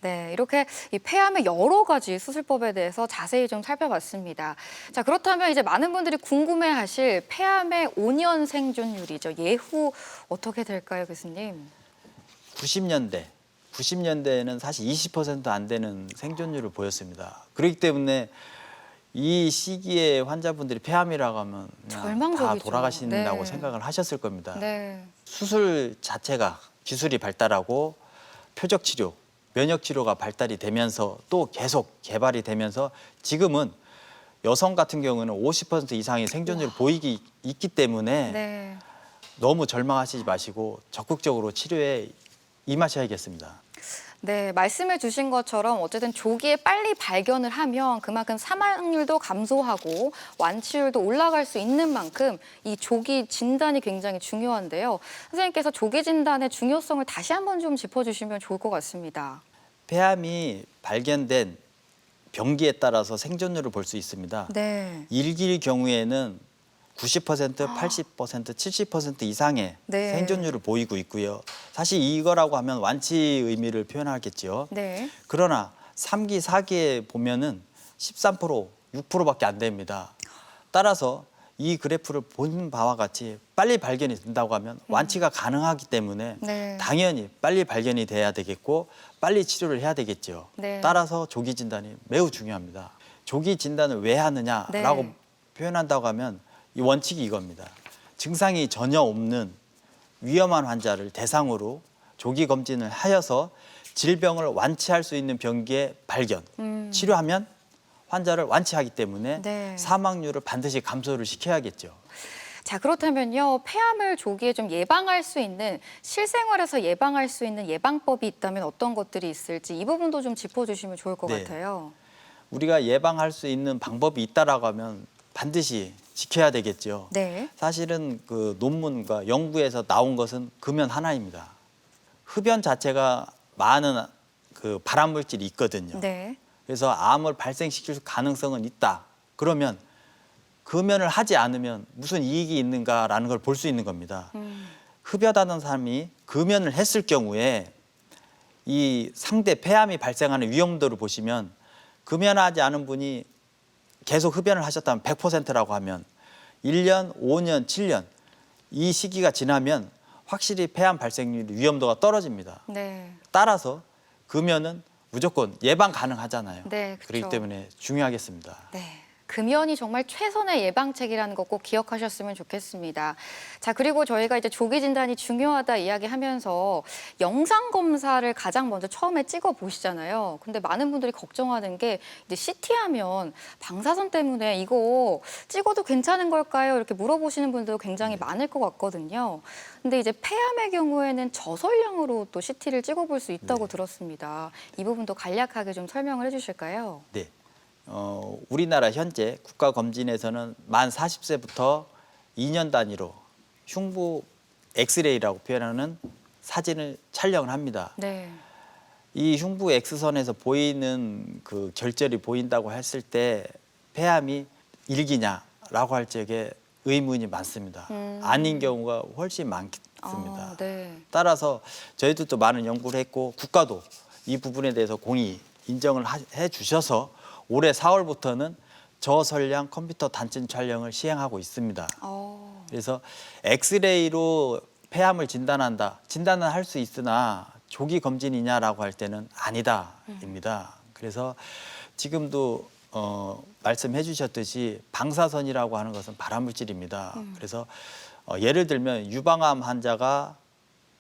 네, 이렇게 이 폐암의 여러 가지 수술법에 대해서 자세히 좀 살펴봤습니다. 자, 그렇다면 이제 많은 분들이 궁금해하실 폐암의 5년 생존율이죠. 예후 어떻게 될까요, 교수님? 90년대에는 사실 20%안 되는 생존율을 보였습니다. 그렇기 때문에 이 시기에 환자분들이 폐암이라고 하면 그냥 다 절망적이죠. 돌아가신다고 네. 생각을 하셨을 겁니다. 네. 수술 자체가 기술이 발달하고 표적 치료, 면역 치료가 발달이 되면서 또 계속 개발이 되면서 지금은 여성 같은 경우는 50% 이상의 생존율을 보이기 있기 때문에 네. 너무 절망하시지 마시고 적극적으로 치료에 임하셔야겠습니다. 네, 말씀해 주신 것처럼 어쨌든 조기에 빨리 발견을 하면 그만큼 사망률도 감소하고 완치율도 올라갈 수 있는 만큼 이 조기 진단이 굉장히 중요한데요. 선생님께서 조기 진단의 중요성을 다시 한번 좀 짚어주시면 좋을 것 같습니다. 폐암이 발견된 병기에 따라서 생존율을 볼 수 있습니다. 네. 일기일 경우에는 90%, 80%, 70% 이상의 네. 생존율을 보이고 있고요. 사실 이거라고 하면 완치 의미를 표현하겠죠. 네. 그러나 3기, 4기에 보면은 13%, 6%밖에 안 됩니다. 따라서 이 그래프를 본 바와 같이 빨리 발견이 된다고 하면 완치가 가능하기 때문에 네. 당연히 빨리 발견이 돼야 되겠고 빨리 치료를 해야 되겠죠. 네. 따라서 조기 진단이 매우 중요합니다. 조기 진단을 왜 하느냐라고 네. 표현한다고 하면 이 원칙이 이겁니다. 증상이 전혀 없는 위험한 환자를 대상으로 조기 검진을 하여서 질병을 완치할 수 있는 병기의 발견, 치료하면 환자를 완치하기 때문에 네. 사망률을 반드시 감소를 시켜야겠죠. 자, 그렇다면요. 폐암을 조기에 좀 예방할 수 있는 실생활에서 예방할 수 있는 예방법이 있다면 어떤 것들이 있을지 이 부분도 좀 짚어주시면 좋을 것 네. 같아요. 우리가 예방할 수 있는 방법이 있다라고 하면 반드시 지켜야 되겠죠. 네. 사실은 그 논문과 연구에서 나온 것은 금연 하나입니다. 흡연 자체가 많은 그 발암 물질이 있거든요. 네. 그래서 암을 발생시킬 가능성은 있다. 그러면 금연을 하지 않으면 무슨 이익이 있는가라는 걸 볼 수 있는 겁니다. 흡연하는 사람이 금연을 했을 경우에 이 상대 폐암이 발생하는 위험도를 보시면 금연하지 않은 분이 계속 흡연을 하셨다면 100%라고 하면 1년, 5년, 7년 이 시기가 지나면 확실히 폐암 발생률 위험도가 떨어집니다. 네. 따라서 금연은 무조건 예방 가능하잖아요. 네, 그렇죠. 그렇기 때문에 중요하겠습니다. 네. 금연이 정말 최선의 예방책이라는 거 꼭 기억하셨으면 좋겠습니다. 자, 그리고 저희가 이제 조기 진단이 중요하다 이야기하면서 영상 검사를 가장 먼저 처음에 찍어 보시잖아요. 근데 많은 분들이 걱정하는 게 이제 CT 하면 방사선 때문에 이거 찍어도 괜찮은 걸까요? 이렇게 물어보시는 분들도 굉장히 많을 것 같거든요. 근데 이제 폐암의 경우에는 저설량으로 또 CT를 찍어볼 수 있다고 들었습니다. 이 부분도 간략하게 좀 설명을 해주실까요? 네. 우리나라 현재 국가검진에서는 만 40세부터 2년 단위로 흉부 엑스레이라고 표현하는 사진을 촬영을 합니다. 네. 이 흉부 X선에서 보이는 그 결절이 보인다고 했을 때 폐암이 일기냐라고 할 적에 의문이 많습니다. 아닌 경우가 훨씬 많습니다. 네. 따라서 저희들도 많은 연구를 했고 국가도 이 부분에 대해서 공히 인정을 해 주셔서 올해 4월부터는 저설량 컴퓨터 단층 촬영을 시행하고 있습니다. 그래서 엑스레이로 폐암을 진단은 할 수 있으나 조기 검진이냐라고 할 때는 아니다입니다. 그래서 지금도 말씀해 주셨듯이 방사선이라고 하는 것은 발암물질입니다. 그래서 예를 들면 유방암 환자가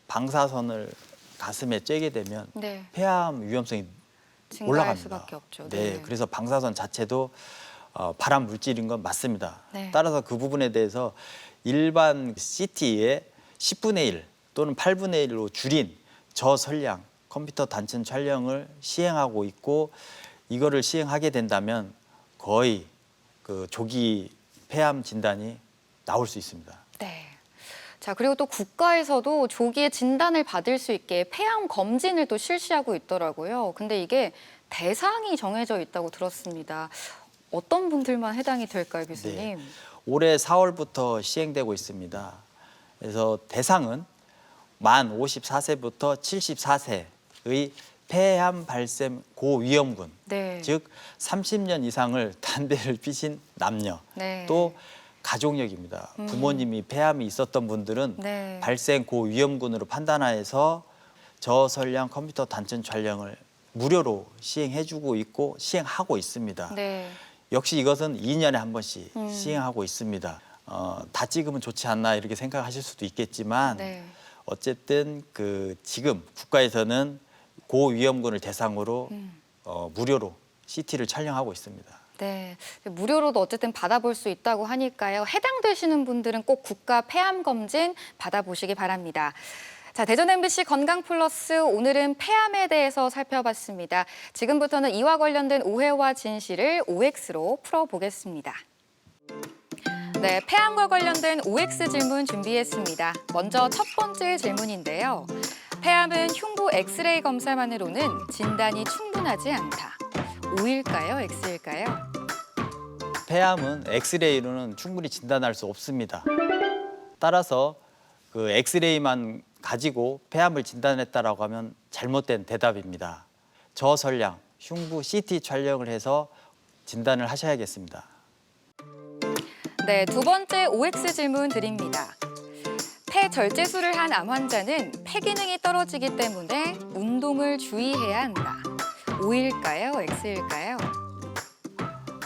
방사선을 가슴에 쬐게 되면 네. 폐암 위험성이 증가할 올라갑니다. 수밖에 없죠. 네, 그래서 방사선 자체도 발암 물질인 건 맞습니다. 네. 따라서 그 부분에 대해서 일반 CT의 10분의 1 또는 8분의 1로 줄인 저설량 컴퓨터 단층 촬영을 시행하고 있고 이거를 시행하게 된다면 거의 그 조기 폐암 진단이 나올 수 있습니다. 네. 자, 그리고 또 국가에서도 조기에 진단을 받을 수 있게 폐암 검진을 또 실시하고 있더라고요. 근데 이게 대상이 정해져 있다고 들었습니다. 어떤 분들만 해당이 될까요, 교수님? 네. 올해 4월부터 시행되고 있습니다. 그래서 대상은 만 54세부터 74세의 폐암 발생 고위험군, 네. 즉 30년 이상을 담배를 피신 남녀, 네. 또 가족력입니다. 부모님이 폐암이 있었던 분들은 네. 발생 고위험군으로 판단하여서 저설량 컴퓨터 단층 촬영을 무료로 시행해주고 있고 시행하고 있습니다. 네. 역시 이것은 2년에 한 번씩 시행하고 있습니다. 다 찍으면 좋지 않나 이렇게 생각하실 수도 있겠지만 네. 어쨌든 그 지금 국가에서는 고위험군을 대상으로 무료로 CT를 촬영하고 있습니다. 네, 무료로도 어쨌든 받아볼 수 있다고 하니까요. 해당되시는 분들은 꼭 국가 폐암 검진 받아보시기 바랍니다. 자, 대전 MBC 건강 플러스 오늘은 폐암에 대해서 살펴봤습니다. 지금부터는 이와 관련된 오해와 진실을 OX로 풀어보겠습니다. 네, 폐암과 관련된 OX 질문 준비했습니다. 먼저 첫 번째 질문인데요. 폐암은 흉부 엑스레이 검사만으로는 진단이 충분하지 않다. O일까요? X일까요? 폐암은 엑스레이로는 충분히 진단할 수 없습니다. 따라서 그 엑스레이만 가지고 폐암을 진단했다라고 하면 잘못된 대답입니다. 저설량 흉부 CT 촬영을 해서 진단을 하셔야겠습니다. 네, 두 번째 OX 질문 드립니다. 폐절제술을 한 암 환자는 폐 기능이 떨어지기 때문에 운동을 주의해야 한다. O일까요? X일까요?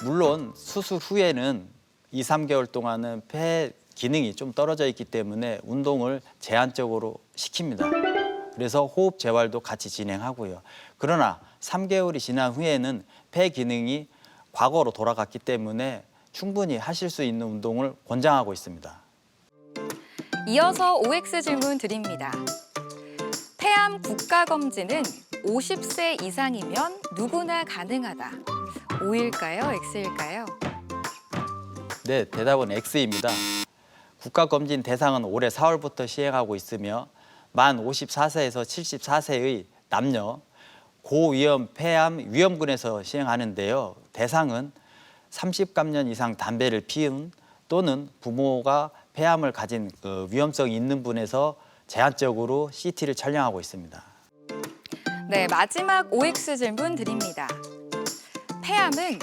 물론 수술 후에는 2, 3개월 동안은 폐 기능이 좀 떨어져 있기 때문에 운동을 제한적으로 시킵니다. 그래서 호흡 재활도 같이 진행하고요. 그러나 3개월이 지난 후에는 폐 기능이 과거로 돌아갔기 때문에 충분히 하실 수 있는 운동을 권장하고 있습니다. 이어서 OX 질문 드립니다. 폐암 국가검진은 50세 이상이면 누구나 가능하다. O일까요? X일까요? 네, 대답은 X입니다. 국가검진 대상은 올해 4월부터 시행하고 있으며 만 54세에서 74세의 남녀 고위험 폐암 위험군에서 시행하는데요. 대상은 30감년 이상 담배를 피운 또는 부모가 폐암을 가진 위험성이 있는 분에서 제한적으로 CT를 촬영하고 있습니다. 네, 마지막 OX 질문 드립니다. 폐암은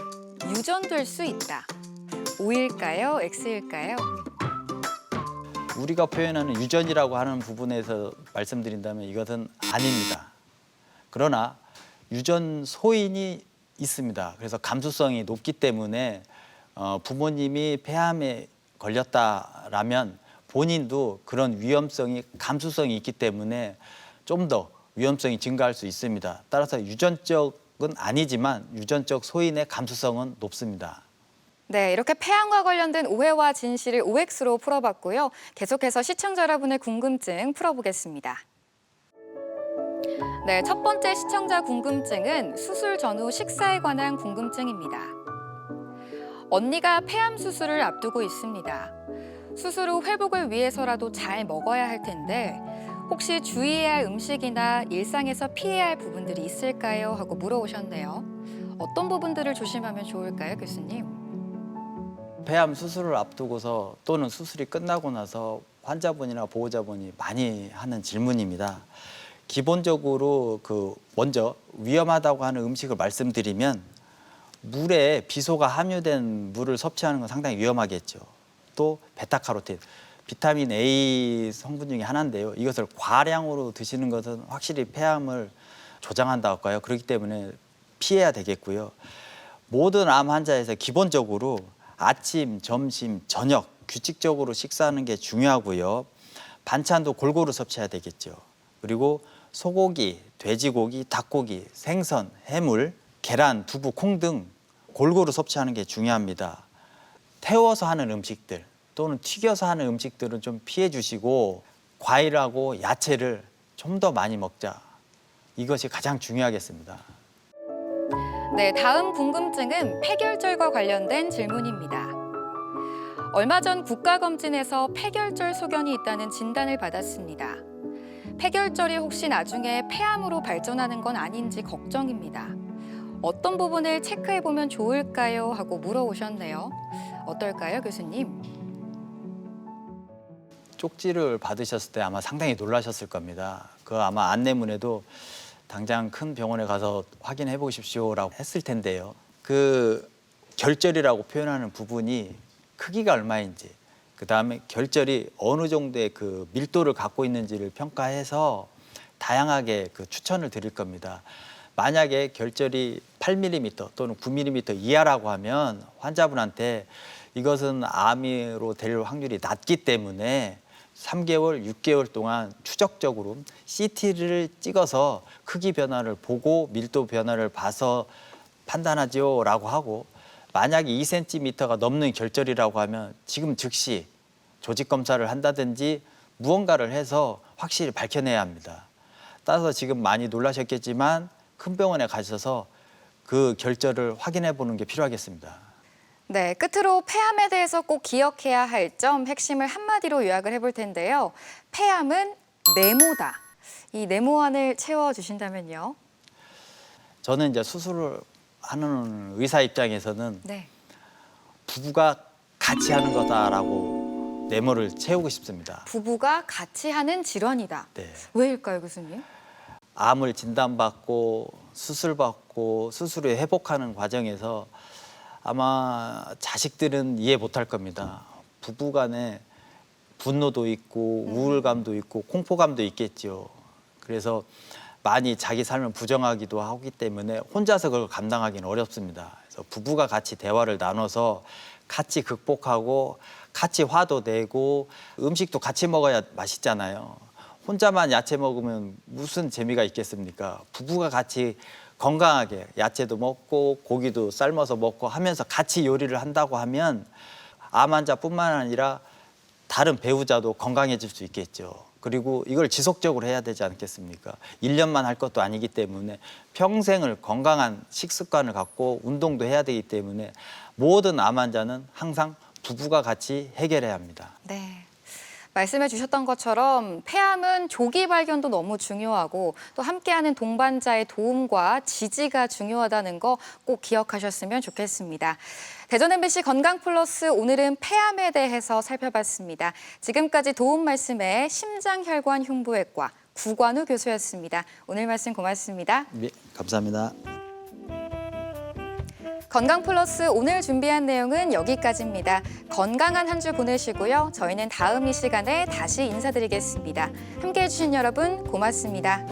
유전될 수 있다. O일까요? X일까요? 우리가 표현하는 유전이라고 하는 부분에서 말씀드린다면 이것은 아닙니다. 그러나 유전 소인이 있습니다. 그래서 감수성이 높기 때문에 부모님이 폐암에 걸렸다라면 본인도 그런 위험성이 감수성이 있기 때문에 좀 더 위험성이 증가할 수 있습니다. 따라서 유전적은 아니지만 유전적 소인의 감수성은 높습니다. 네, 이렇게 폐암과 관련된 오해와 진실을 OX로 풀어봤고요. 계속해서 시청자 여러분의 궁금증 풀어보겠습니다. 네, 첫 번째 시청자 궁금증은 수술 전후 식사에 관한 궁금증입니다. 언니가 폐암 수술을 앞두고 있습니다. 수술 후 회복을 위해서라도 잘 먹어야 할 텐데 혹시 주의해야 할 음식이나 일상에서 피해야 할 부분들이 있을까요? 하고 물어오셨네요. 어떤 부분들을 조심하면 좋을까요, 교수님? 폐암 수술을 앞두고서 또는 수술이 끝나고 나서 환자분이나 보호자분이 많이 하는 질문입니다. 기본적으로 먼저 위험하다고 하는 음식을 말씀드리면 물에 비소가 함유된 물을 섭취하는 건 상당히 위험하겠죠. 또 베타카로틴, 비타민 A 성분 중에 하나인데요. 이것을 과량으로 드시는 것은 확실히 폐암을 조장한다고 할까요? 그렇기 때문에 피해야 되겠고요. 모든 암 환자에서 기본적으로 아침, 점심, 저녁 규칙적으로 식사하는 게 중요하고요. 반찬도 골고루 섭취해야 되겠죠. 그리고 소고기, 돼지고기, 닭고기, 생선, 해물, 계란, 두부, 콩 등 골고루 섭취하는 게 중요합니다. 태워서 하는 음식들 또는 튀겨서 하는 음식들은 좀 피해 주시고 과일하고 야채를 좀 더 많이 먹자. 이것이 가장 중요하겠습니다. 네, 다음 궁금증은 폐결절과 관련된 질문입니다. 얼마 전 국가검진에서 폐결절 소견이 있다는 진단을 받았습니다. 폐결절이 혹시 나중에 폐암으로 발전하는 건 아닌지 걱정입니다. 어떤 부분을 체크해보면 좋을까요? 하고 물어오셨네요. 어떨까요, 교수님? 쪽지를 받으셨을 때 아마 상당히 놀라셨을 겁니다. 그 아마 안내문에도 당장 큰 병원에 가서 확인해 보십시오라고 했을 텐데요. 그 결절이라고 표현하는 부분이 크기가 얼마인지, 그다음에 결절이 어느 정도의 그 밀도를 갖고 있는지를 평가해서 다양하게 그 추천을 드릴 겁니다. 만약에 결절이 8mm 또는 9mm 이하라고 하면 환자분한테 이것은 암으로 될 확률이 낮기 때문에 3개월, 6개월 동안 추적적으로 CT를 찍어서 크기 변화를 보고 밀도 변화를 봐서 판단하죠 라고 하고, 만약에 2cm가 넘는 결절이라고 하면 지금 즉시 조직 검사를 한다든지 무언가를 해서 확실히 밝혀내야 합니다. 따라서 지금 많이 놀라셨겠지만 큰 병원에 가셔서 그 결절을 확인해 보는 게 필요하겠습니다. 네, 끝으로 폐암에 대해서 꼭 기억해야 할 점 핵심을 한마디로 요약을 해볼 텐데요. 폐암은 네모다. 이 네모안을 채워주신다면요. 저는 이제 수술을 하는 의사 입장에서는 네. 부부가 같이 하는 거다라고 네모를 채우고 싶습니다. 부부가 같이 하는 질환이다. 네. 왜일까요, 교수님? 암을 진단받고 수술받고 수술 후에 회복하는 과정에서 아마 자식들은 이해 못할 겁니다. 부부 간에 분노도 있고 우울감도 있고 공포감도 있겠죠. 그래서 많이 자기 삶을 부정하기도 하기 때문에 혼자서 그걸 감당하기는 어렵습니다. 그래서 부부가 같이 대화를 나눠서 같이 극복하고 같이 화도 내고 음식도 같이 먹어야 맛있잖아요. 혼자만 야채 먹으면 무슨 재미가 있겠습니까? 부부가 같이 건강하게 야채도 먹고 고기도 삶아서 먹고 하면서 같이 요리를 한다고 하면 암 환자뿐만 아니라 다른 배우자도 건강해질 수 있겠죠. 그리고 이걸 지속적으로 해야 되지 않겠습니까? 1년만 할 것도 아니기 때문에 평생을 건강한 식습관을 갖고 운동도 해야 되기 때문에 모든 암 환자는 항상 부부가 같이 해결해야 합니다. 네. 말씀해 주셨던 것처럼 폐암은 조기 발견도 너무 중요하고 또 함께하는 동반자의 도움과 지지가 중요하다는 거 꼭 기억하셨으면 좋겠습니다. 대전 MBC 건강플러스 오늘은 폐암에 대해서 살펴봤습니다. 지금까지 도움 말씀에 심장혈관 흉부외과 구관우 교수였습니다. 오늘 말씀 고맙습니다. 네, 감사합니다. 건강플러스 오늘 준비한 내용은 여기까지입니다. 건강한 한 주 보내시고요. 저희는 다음 이 시간에 다시 인사드리겠습니다. 함께해 주신 여러분 고맙습니다.